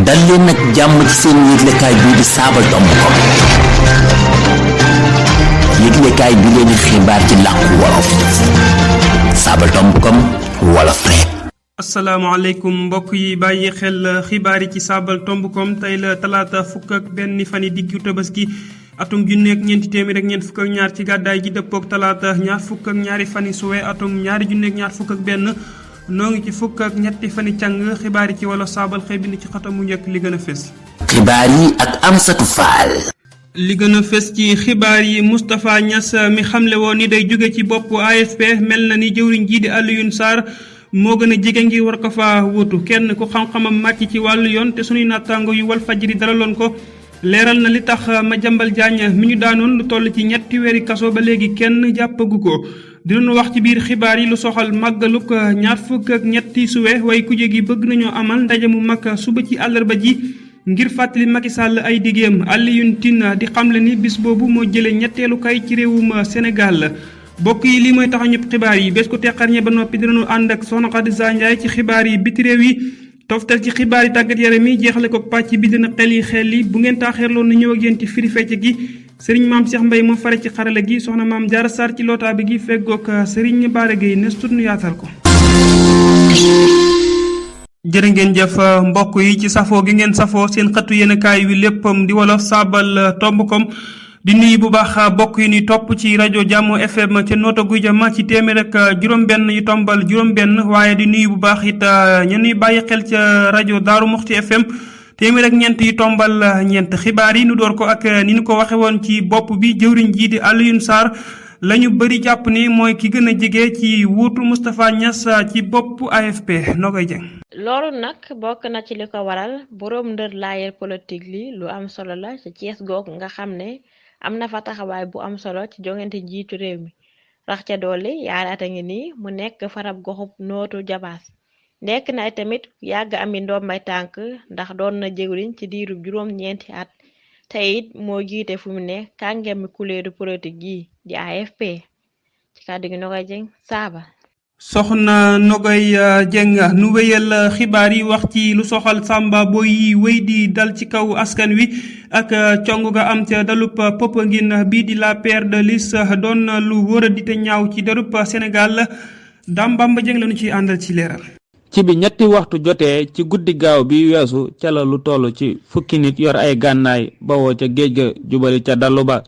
dal leen nag jàmm ci seen yëglekaay bii di Sabadombcom yëglekaay bi leen xibaar ci làkku wolof Sabadombcom wolof rek. asalaamaaleykum mbokk yi bàyyi xel xibaar yi ci Sabadombcom tey la talaata fukk ak benn fan yi diggu tabaski atum junni ak ñeenti téeméer ak ñeent fukk ak ñaar ci gàddaay gi dëppook talaata ñaar fukk ak ñaari fani suwe atum ñaari junni ak ñaar fukk ak benn noo ngi ci fukk ak ñetti fani càng xibaar yi ci wolof saabal xëy bind ci xatamu njëkk li gën a fës. xibaar yi ak Amsatou Fall. li gën a fës ci xibaar yi Moustapha Niass mi xamle woon ni day jóge ci bopp AFP mel na ni jëwriñ jii di Alioune Sarr moo gën a jege ngir war ko fa wutu kenn ku xam-xamam màcc ci wàllu yoon te sunuy nattaango yu Walfadjri dalaloon ko leeral na li tax Madiambal Diagne mi ñu daanoon lu toll ci ñetti weeri kaso ba léegi kenn jàppagu ko dinañu wax ci biir xibaar yi lu soxal màggaluk ñaar fukk ak ñetti suwe way kuje gi bëgg nañoo amal ndaje mu mag suba ci àllarba ji ngir fàttali Macky Sall ay digéem Alioune Tine di xamle ni bis boobu moo jëlee ñetteelu kay ci réewum Sénégal bokk yi lii mooy tax ñëpp xibaar yi bés ko teqarñe ba noppi dinañu ànd ak Soxna Khadija Ndiaye ci xibaar yi biti réew yi toftal ci xibaar yi tàggat yaram yi jeexale ko pàcc bi dina xel yi bu ngeen taaxeerloon na ñëw ak yéen ci firi fecc gi Serigne Maam Cheikh Mbaye moo fare ci xarala gi soxna Maam Jaara Sarr ci lootaa bi gi feggoog Serigne Bara Gueye nes tut nu yaatal ko jërë ngeen jëf mbokk yi ci safoo gi ngeen safoo seen xëtu yéenekaay wi léppam di wolof Sabadombcom di nuyu bu baax bokk yi ni topp ci rajo Jàmm FM ca Notto Gouye Diama ci téeméer ak juróom-benn yu tombal juróom-benn waaye di nuyu bu baax it ña ñuy bàyyi xel ca rajo Daaru Muxti FM téeméer ak ñeent yu tombal ñeent xibaar yi nu door ko ak ni ñu ko waxe woon ci bopp bi jëwriñ jii di Alioune Sarr la ñu bëri jàpp ni mooy ki gën a jege ci wuutu Moustapha Niass ci bopp AFP noo koy jëng loolu nag bokk na ci li ko waral boroom ndër laayel politique li lu am solo la ci Thiès goog nga xam ne am na fa taxawaay bu am solo ci jongante njiitu réew mi rax ca dolli yaari at a ngi nii mu nekk farab goxub nootu jabaas nekk na tamit yàgg ami ndombay tànk ndax doon na jëwriñ ci diirub juróom-ñeenti at te it moo jiite fu mu ne kàngami kuléeru politique yi di AFP ci kàddu gi Nogoy Jeng Saaba. soxna Nogoy Jeng nu wéyal xibaar yi wax ci lu soxal Samba Boy yi wéy di dal ci kaw askan wi ak cong ga am ca dalub Popenguine bii di la paire de Lys doon lu wër a di te ñaaw ci darub Sénégal Dame Bamba Jeng lañu ci àndal ci leeral. ci bi ñetti waxtu jotee ci guddi gaaw bi weesu ca la lu toll ci fukki nit yor ay gànnaay bawoo ca géej ga jubali ca dallu ba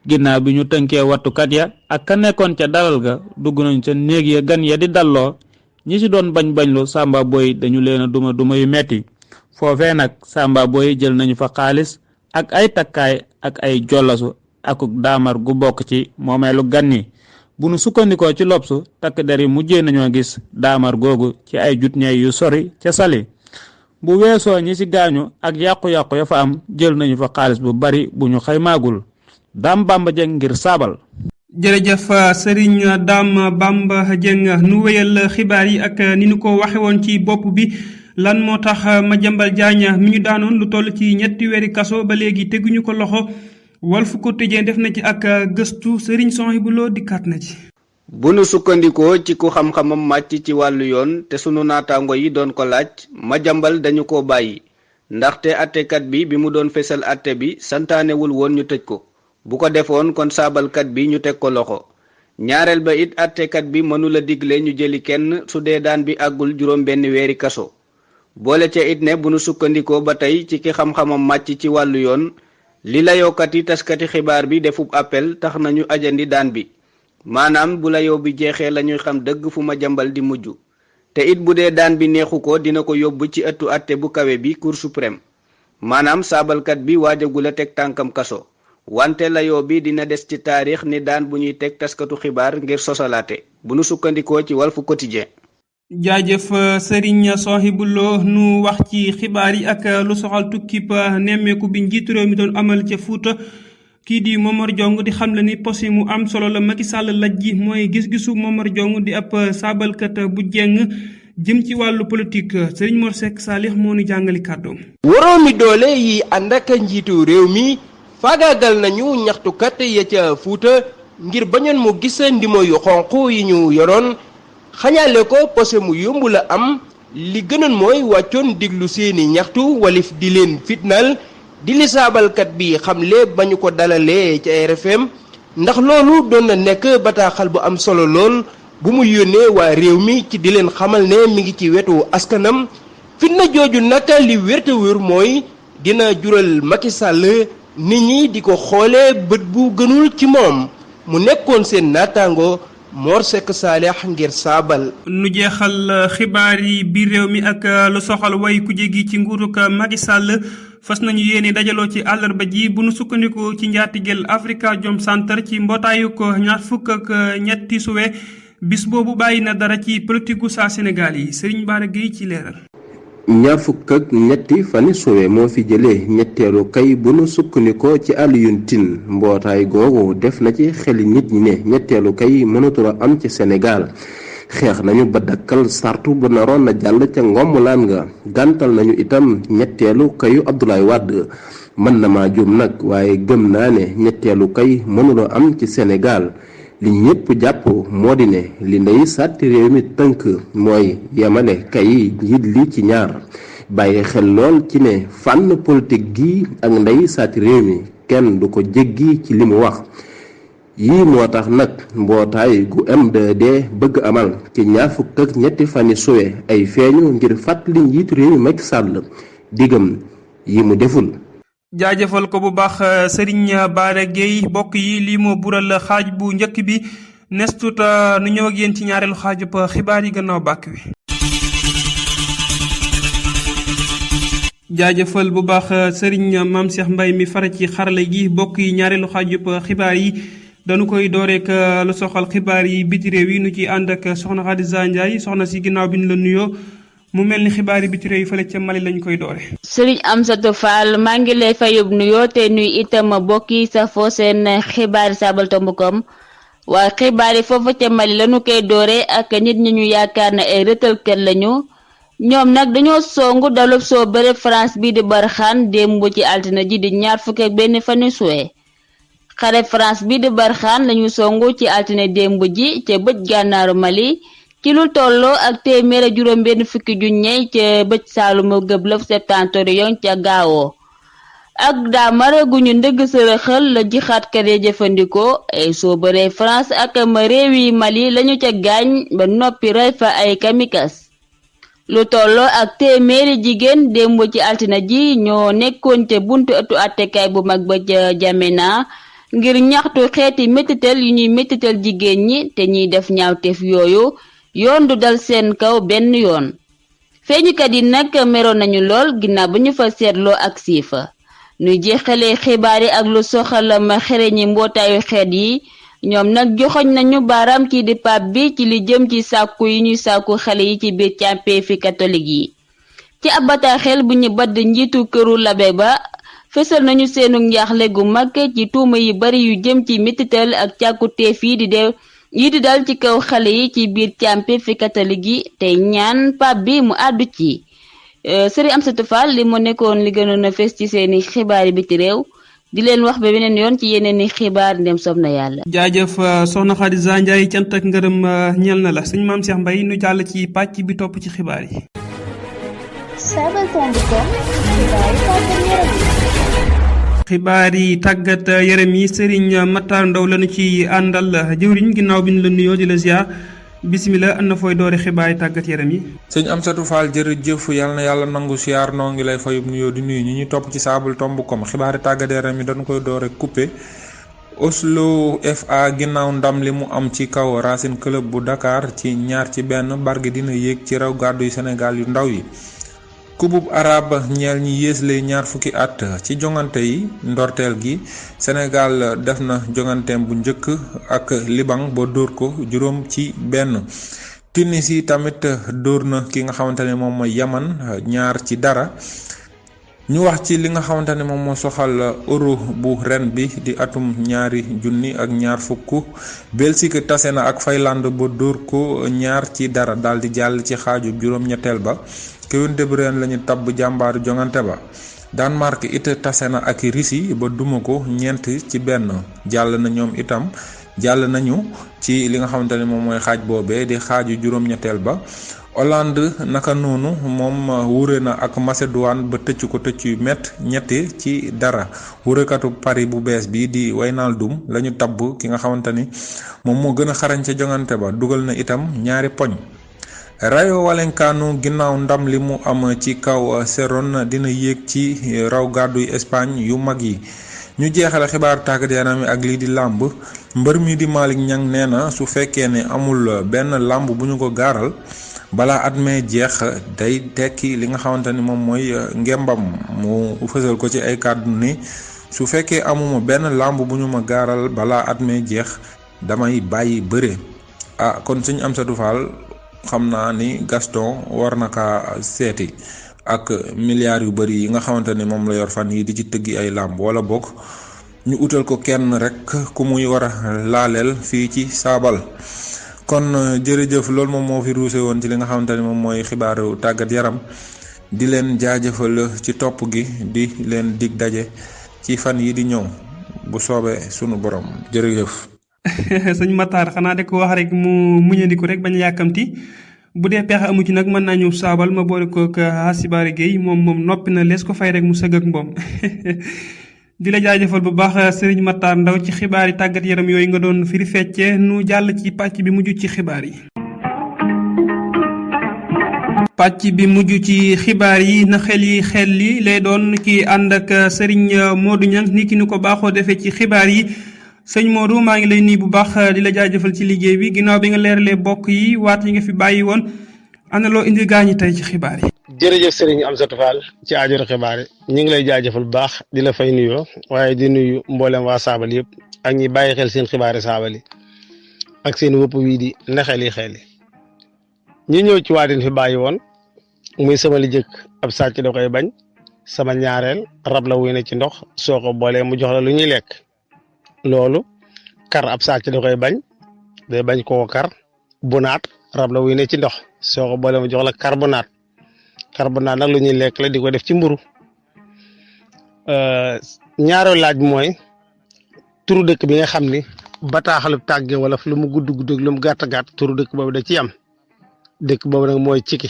ginnaaw bi ñu tënkee wattukat ya ak ka nekkoon ca dalal ga dugg nañ ca néeg ya gan ya di dalloo ñi ci doon bañ-bañlu Samba Boy dañu leen a duma yu metti foofee nag Samba Boy jël nañu fa xaalis ak ay takkaay ak ay jollasu akuk daamar gu bokk ci moomeelu gan ñi bu nu sukkandikoo ci lobsu takk der yi mujjee nañoo gis daamar googu ci ay jutñeey yu sori ca Saly bu weesoo ñi ci gaañu ak yàqu-yàqu ya fa am jël nañu fa xaalis bu bari bu ñu xaymaagul Dame Bamba Dieng ngir Saabal. jërëjëf Serigne Dame Bamba Dieng nu wéyal xibaar yi ak ni ñu ko waxe woon ci bopp bi lan moo tax Madiambal Diagne mi ñu daanoon lu toll ci ñetti weeri kaso ba léegi teguñu ko loxo Walf Quotidien def na ci ak gëstu Serigne Souhaïbou Lo dikkaat na ci. bu nu sukkandikoo ci ku xam-xamam màcc ci wàllu yoon te sunu naataango yi doon ko laaj Madiambal dañu ko bàyyi ndaxte attekat bi mu doon fesal atte bi santaanewul woon ñu tëj ko bu ko defoon kon saabalkat bi ñu teg ko loxo ñaareel ba it attekat bi mënula digle ñu jëli kenn su dee daan bi àggul juróom benn weeri kaso boole ca it ne bu nu sukkandikoo ba tey ci ki xam-xamam màcc ci wàllu yoon li layookat yi taskati xibaar bi defub appel tax nañu ajandi daan bi maanaam bu layoo bi jeexee lañuy xam dëgg fu Madiambal di mujj te it bu dee daan bi neexu ko dina ko yóbbu ci ëttu atte bu kawe bi Cour suprême maanaam saabalkat bi waajagula teg tànkam kaso wante layoo bi dina des ci taarix ni daan bu ñuy teg taskatu xibaar ngir sosalaate bu nu sukkandikoo ci Walf Quotidien. jaajëf Serigne Souhaïbou Lo nu wax ci xibaar yi ak lu soxal tukkib nemmeeku bi njiitu réew mi doon amal ca Fuuta kii di Momar Diong di xam le ni posi mu am solo la Macky Sall laj ji mooy gis-gisu Momar Diong di ab saabalkat bu jeng jëm ci wàllu politique Serigne Mor Seck Salih moo nu jàngali kàddoom. woroomi doole yi ànd ak njiitu réew mi faagaagal nañu ñaxtukat ya ca Fuuta ngir bañoon mu gis ndimo yu xonq yi ñu yoroon xañaale ko posé mu yomb la am li gënoon mooy wàccoon diglu seeni ñaxtu walif di leen fitnal di li saabalkat bi xamle ba ñu ko dalalee ci RFM ndax loolu doon na nekk bataaxal bu am solo lool bu mu yónnee waa réew mi ci di leen xamal ne mi ngi ci wetu askanam fitna jooju nag li wér te wér mooy dina jural Macky Sall nit ñi di ko xoolee bët bu gënul ci moom mu nekkoon seen naataango Mor Seck Saalix ngir saabal. nu jeexal xibaar yi biir réew mi ak lu soxal way kuje gi ci nguurug Macky Sall fas nañu yéene dajaloo ci àllarba ji bu nu sukkandiku ci njaatigel Afrikajom Center ci mbootaayu ko ñaar fukk ak ñetti suwe bis boobu bàyyi na dara ci politiku saa Sénégal yi Serigne Bara Gueye ci leeral. ñaar fukk ak ñetti fani suwe moo fi jëlee ñetteelu kay bu nu sukkandikoo ci Alioune Tine mbootaay googu def na ci xeli nit ñi ne ñetteelu kay mënatul a am ci Sénégal xeex nañu ba dakkal sartu bu naroon na jàll ca ngommulaan nga gàntal nañu itam ñetteelu kayu Abdoulaye Wade mën na maa juum nag waaye gëm naa ne ñetteelu kay mënula am ci Sénégal li ñépp jàpp moo di ne li ndey sàtti réew mi tënk mooy yemale kay njiit li ci ñaar bàyyi xel lool ci ne fànn politique gi ak ndey sàtti réew mi kenn du ko jéggi ci li mu wax yii moo tax nag mbootaay gu M2D bëgg amal ci ñaar fukk ak ñetti fani suwe ay feeñu ngir fàttali njiitu réew mi Macky Sall diggam yi mu deful. jaajëfal ko bu baax Serigne Bara Gueye bokk yi lii moo bural xaaj bu njëkk bi nestut nu ñëw ak yéen ci ñaareelu xaajub xibaar yi gannaaw bàkk wi. jaajëfal bu baax Serigne Mame Cheikh Mbaye mi fara ci xarala gi bokk yi ñaareelu xaajub xibaar yi dañu koy dooreek lu soxal xibaar yi biti réew yi nu ci ànd ak soxna Khadija Ndiaye soxna si ginnaaw bi ñu la nuyoo mu mel ni xibaar yi biti réew yi fële ca Mali lañ koy doore. Serigne Amsatou Fall maa ngi lay fayub nuyoo te nuy itam bokk yi safoo seen xibaar Sabaltombokom waaye xibaar yi foofu ca Mali lañu koy doore ak nit ñi ñu yaakaar ne ay rëtalkat lañu ñoom nag dañoo songu dalub soo bëre France bi di Barkhane démb ci altine ji di ñaar fukk ak benn fanu suwe xare France bi di Barkhane lañu songu ci altine démb ji ca bëj gànnaaru Mali ci lu tolloo ak téeméer juróom benn fukki junñey ca bëj saalumu gëblëf septentrion ca Gao ak daamara gu ñu ndëgg sërëxal la jixaatkat ya jëfandikoo ay soo bëree France ak ma réewi Mali lañu ca gaañ ba noppi rey fa ay kamikaze lu tolloo ak téeméeri jigéen démb ci altina ji ñoo nekkoon ca buntu ëttu attekaay bu mag ba ca Jamena ngir ñaxtu xeeti métital yu ñuy métital jigéen ñi te ñuy def ñaawteef yooyu yoon du dal seen kaw benn yoon feeñukat yi nag meroon nañu lool ginnaaw ba ñu fa seetloo ak siifa nuy jeexalee xibaar yi ak lu soxal ma xereñi mbootaayu xeet yi ñoom nag joxoñ nañu baaraam ci di pape bi ci li jëm ci sàkku yi ñuy sàkku xale yi ci biir càmpee fi catholique yi ci ab bataaxel bu ñu badd njiitu këru labe ba fësal nañu seenu njaaxle gu mag ci tuuma yi bari yu jëm ci metital ak càkkuteef yi di dal ci kaw xale yi ci biir càmpee fi catholique yi tey ñaan pape bi mu àddu ci Serigne Amsatou Fall li mu nekkoon li gënoon a fes ci seeni xibaar yi biti réew di leen wax ba beneen yoon ci yeneen i xibaar ndem soob na yàlla. jaajëf soxna Khadija Ndiaye cant ak ngërëm ñeel na la sëñ Mame Cheikh Mbaye nu jàll ci pàcc bi topp ci xibaar yi. xibaar yi tàggat yaram yi Serigne Matar Ndaw lañu ci àndal jëwriñ ginnaaw bi ñu la nuyoo di la ziar bisimilah an na fooy doore xibaar yi tàggat yaram yi. sëñ Amsatou Fall jërëjëf yal na yàlla nangu siyaar noo ngi lay fayub nuyoo di nuyu ñi ñu topp ci Sabaltombokom xibaari tàggat yaram yi dañu koy doore coupé Oslo FA ginnaaw ndam li mu am ci kaw Racing Club bu Dakar ci 2-1 Bargny dina yéeg ci raw gàddu yu Sénégal yu ndaw yi. kubub arab ñeel ñi yéesle 20 at ci jongante yi ndorteel gi Sénégal def na jonganteem bu njëkk ak Liban ba dóor ko 0-1. Tunisie tamit dóor na ki nga xamante ne moom mooy Yaman 2-0. ñu wax ci li nga xamante ne moom moo soxal euro bu ren bi di atum 2020. Belgique tase na ak Finlande ba dóor ko 2-0 daal di jàll ci xaaju juróom-ñetteel ba. Kevin De Bruyne lañu tabb jàmbaaru jongante ba. Danemark it tase na ak Russie ba duma ko 4-1 jàll na ñoom itam jàll nañu ci li nga xamante ne moom mooy xaaj boobee di xaaju juróom-ñetteel ba. Hollande naka noonu moom wure na ak Macédoine ba tëcc ko tëcc yu ñetti ci dara. wurekatu Paris bu bees bi di Wijnaldum la ñu tabb ki nga xamante ni moom moo gën a xarañ ca jongante ba, dugal na itam ñaari poñ. Rayo Vallecano ginnaaw ndam li mu am ci kaw Serone dina yéeg ci raw gàdduy Espagne yu mag yi. ñu jeexale xibaar tàggat yaram ak lii di làmb. mbër mi di Malick Niang nee na su fekkee ne amul benn làmb bu ñu ko gaaral balaa at mee jeex day tekki li nga xamante ni moom mooy ngembam. mu fësal ko ci ay kàddu ni su fekkee amuma benn làmb bu ñu ma gaaral balaa at mee jeex damay bàyyi bëre. kon suñu Amsatou Fall xam naa ni Gaston war na kaa seeti ak milliards yu bëri yi nga xamante ni moom la yor fan yi di ci tëggi ay làmb, wala bokk ñu utal ko kenn rek ku muy war a laaleel fii ci saabal. kon jërëjëf, loolu moom moo fi ruuse woon ci li nga xamante ni moom mooy xibaaru tàggat yaram. di leen jaajëfal ci topp gi, di leen dig daje ci fan yi di ñëw bu soobee sunu borom. jërëjëf. sëñ Matar xanaa de ko wax rek mu muñandiku rek bañ a yàkkamti. bu dee pexe amu ci nag mën naa ñëw saabal ma boole ko ak Hasibaari Guèye moom noppi na lees ko fay rek mu sëgg ak mboom. di la jaajëfal bu baax Serigne Matar Ndaw ci xibaar yi tàggat yaram yooyu nga doon firi fecce nu jàll ci pàcc bi mujj ci xibaar yi. pàcc bi mujj ci xibaar yi na xel li lay doon ki ànd ak Serigne Modou Niang ni ki nu ko baaxoo defee ci xibaar yi. sëñ Modou maa ngi lay nuyu bu baax di la jaajëfal ci liggéey bi ginnaaw bi nga leeralee bokk yi waat yi nga fi bàyyi woon ana loo indi gaañi tey ci xibaar yi. jërëjëf Serigne Amsatou Fall ci aajoor xibaar yi ñu ngi lay jaajëfal bu baax di la fay nuyoo waaye di nuyu mboolem waa saabal yëpp ak ñi bàyyi xel seen xibaari saabal yi ak seen wëpp wii di ne xel yi ñu ñëw ci waatin fi bàyyi woon muy sama li jëkk ab sàcc da koy bañ, sama ñaareel rab la wuy ne ci ndox soo ko boolee mu jox la lu ñuy lekk. loolu kar ab sàcc da koy bañ, day bañ koo kar. bu naat rab la wuy ne ci ndox soo ko boolee mu jox la carbonate nag lu ñuy lekk la di ko def ci mburu. ñaareelu laaj bi mooy turu dëkk bi nga xam ni bataaxalu tàgge wala lu mu gudd gudd ak lu mu gàtt gàtt turu dëkk boobu da ci am. dëkk boobu nag mooy Ciki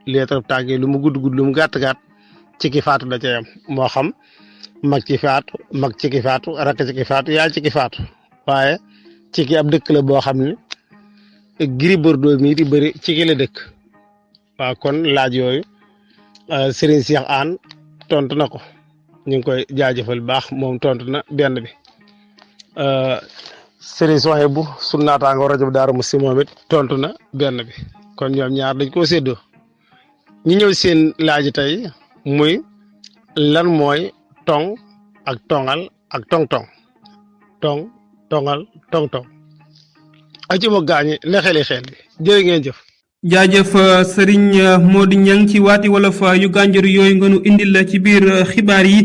leetaru tàgge lu mu gudd gudd lu mu gàtt gàtt Ciki faatu da cay am, moo xam mag ci faatu mag Ciki faatu rakk Ciki faatu yaay Ciki faatu. waaye Ciki ab dëkk la boo xam ne Gris Bordeaux mii di bëri Ciki la dëkk. waaw kon laaj yooyu Serigne Cheikh Anne tontu na ko, ñu ngi koy jaajëfal baax moom tontu na benn bi. Serigne Souhaïbou sunu naataango rajo bi Daaru Musti moom it tontu na benn bi, kon ñoom ñaar dañ koo séddoo. ñu ñëw seen laaj tey muy lan mooy tong ak tongal ak tong-tong tongal tong-tong ak ci ma gaañi ne xeli xel bi jërë ngeen jëf. jaajëf Serigne Modou Niang ci waati wolof yu gànjaru yooyu nga nu indil ci biir xibaar yi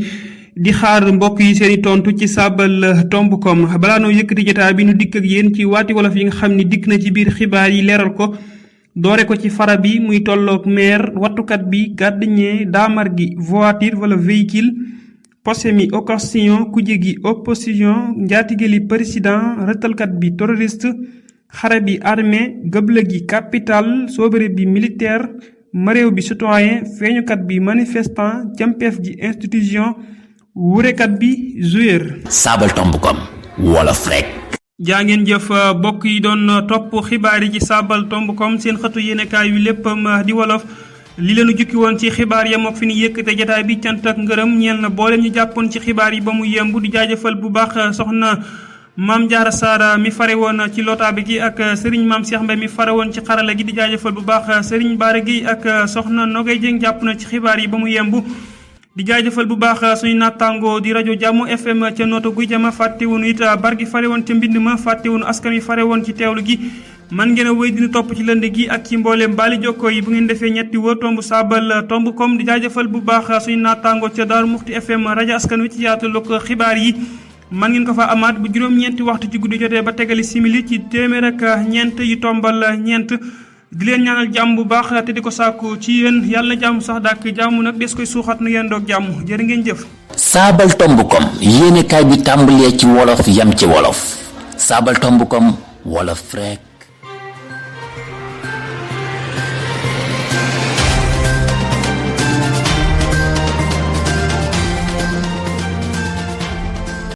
di xaar mbokk yi seeni tontu ci saabal tomb.com balaa noo yëkkati jotaay bi nu dikk ak yéen ci waati wolof yi nga xam ni dikk na ci biir xibaar yi leeral ko doore ko ci fara bi muy tolloog maire wattukat bi gardien daamar gi voiture wala véhicule posé mi occasion kuje gi opposition njaatige li président rëtalkat bi terroriste xare bi armée gëbla gi capital soobare bi militaire maréew bi citoyen feeñukat bi manifestant jampeef gi institution wurekat bi joueur. sabaltomb.com wolof rek. jaa ngeen jëf bokk yi doon topp xibaar yi ci sabaltomb.com seen xëtu yéenekaay yu léppam di wolof li leenu jukki woon ci xibaar ya mook fi ni yëkkate jataay bi cant ak ngërëm ñeel na booleem ñu jàppoon ci xibaar yi ba mu yemb di jaajëfal bu baax soxna Maam Jaara Saara mi fare woon ci lotaabi gi ak Serigne Maam Cheikh Mbaye mi fare woon ci xarala gi di jaajëfal bu baax Serigne Bara Gueye ak soxna Nogay Dieng jàpp na ci xibaar yi ba mu yemb di jaajëfal bu baax suñu nattangoo di rajo Jàmm FM ca nooto guy jama fàttewunu it bar gi fare woon ca mbind ma fàttewunu askan wi fare woon ci teewlu gi man ngeen a wéy dina topp ci lënd gi ak ci mbooleem baali jokkoo yi bu ngeen defee ñetti wër tomb sabaltomb.com di jaajëfal bu baax suñu nattangoo ca Daaru Muxti FM rajo askan wi ci yaatalu ko xibaar yi man ngeen ko fa amaat bu juróom-ñeenti waxtu ci guddi jotee ba tegali simili ci téeméer ak ñeent yu tombal ñeent di leen ñaanal jàmm bu baax te di ko sàkku ci yéen yàlla na jàmm sax dàkk jàmm nag des koy suuxat nu yéen doog jàmm jërë ngeen jëf. sabaltomb.com yéenekaay bi tàmbalee ci wolof yam ci wolof Sabaltombokom wala Frekk.